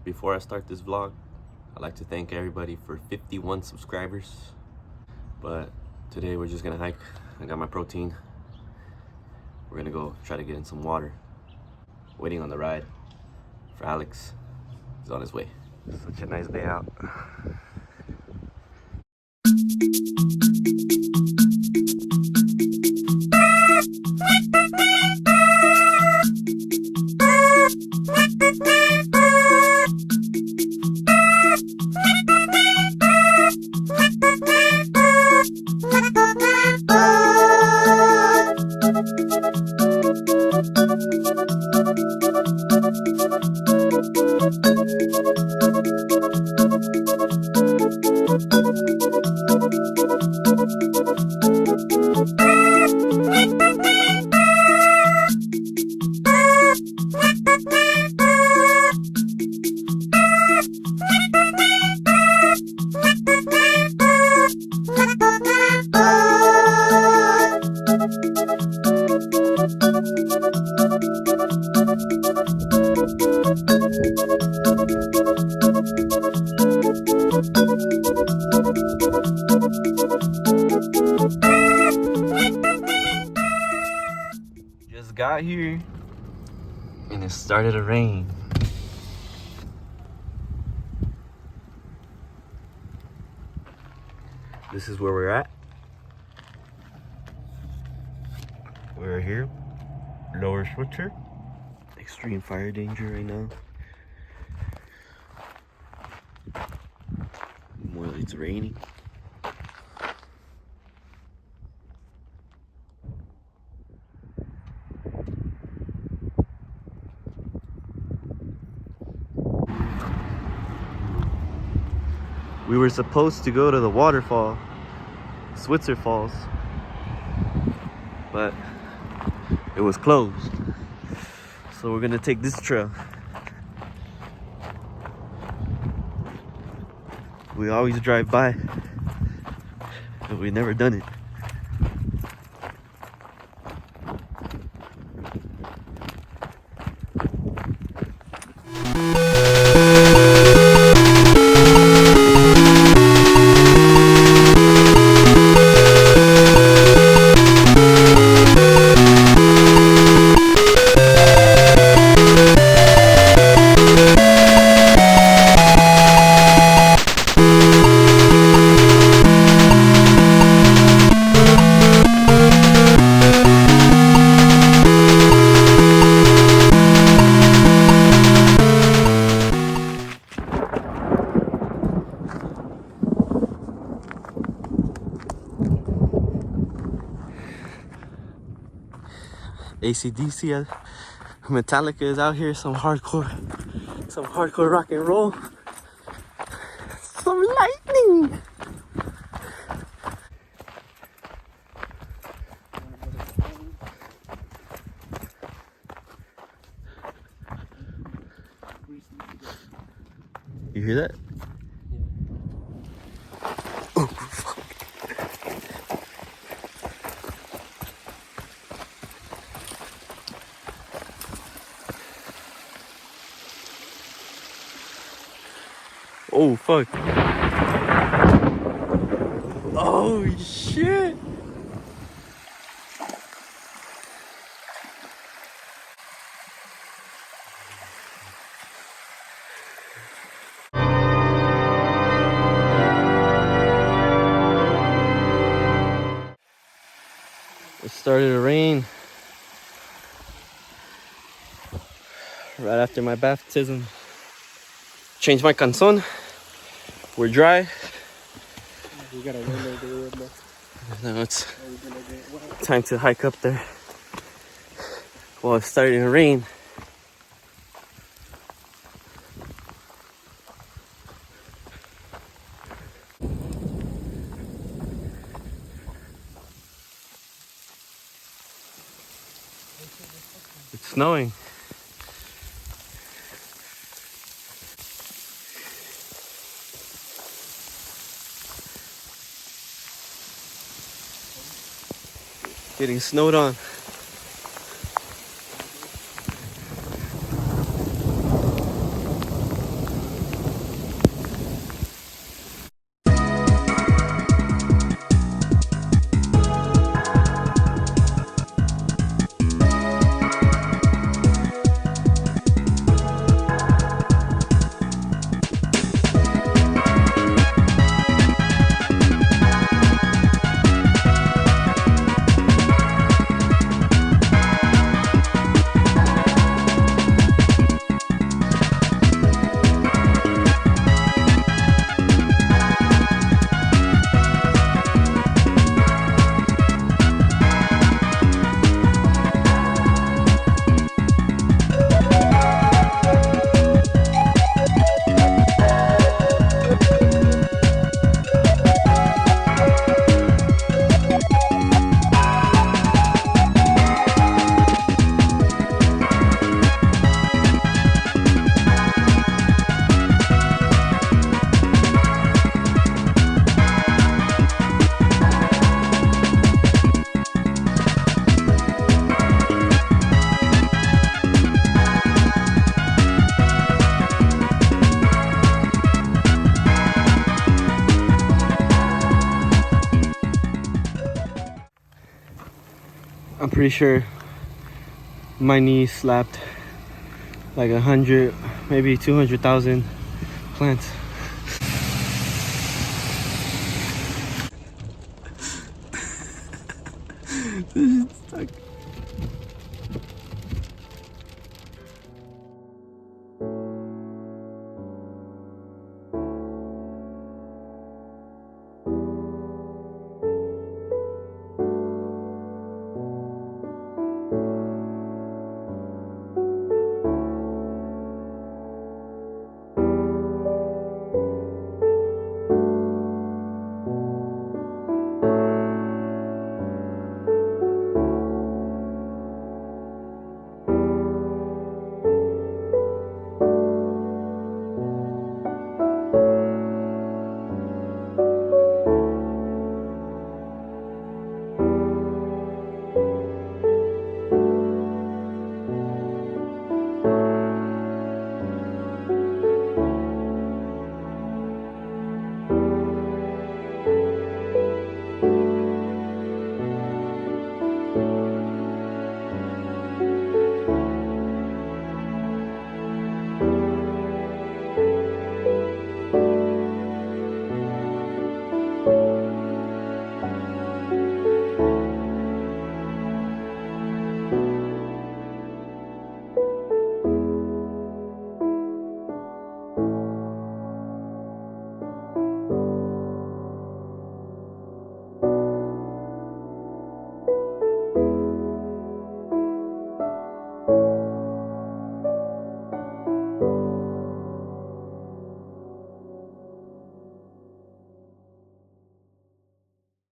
Before I start this vlog, I'd like to thank everybody for 51 subscribers. But today we're just gonna hike. I got my protein. We're gonna go try to get in some water. Waiting on the ride for Alex. He's on his way. Such a nice day out. Just got here and it started to rain. This is where we're at. We're here, Lower Switzer. Extreme fire danger right now. More like it's raining. We were supposed to go to the waterfall, Switzer Falls, but it was closed. So we're gonna take this trail. We always drive by, but we've never done it. AC/DC, Metallica is out here, some hardcore rock and roll, some lightning. You hear that? Oh, fuck. Oh, fuck. Oh, shit. It started to rain right after my baptism. Changed my canson. We're dry. We gotta run over the road. Now it's time to hike up there. Well, it's starting to rain. It's snowing. Getting snowed on. pretty sure my knee slapped like 100, maybe 200,000 plants. This is stuck.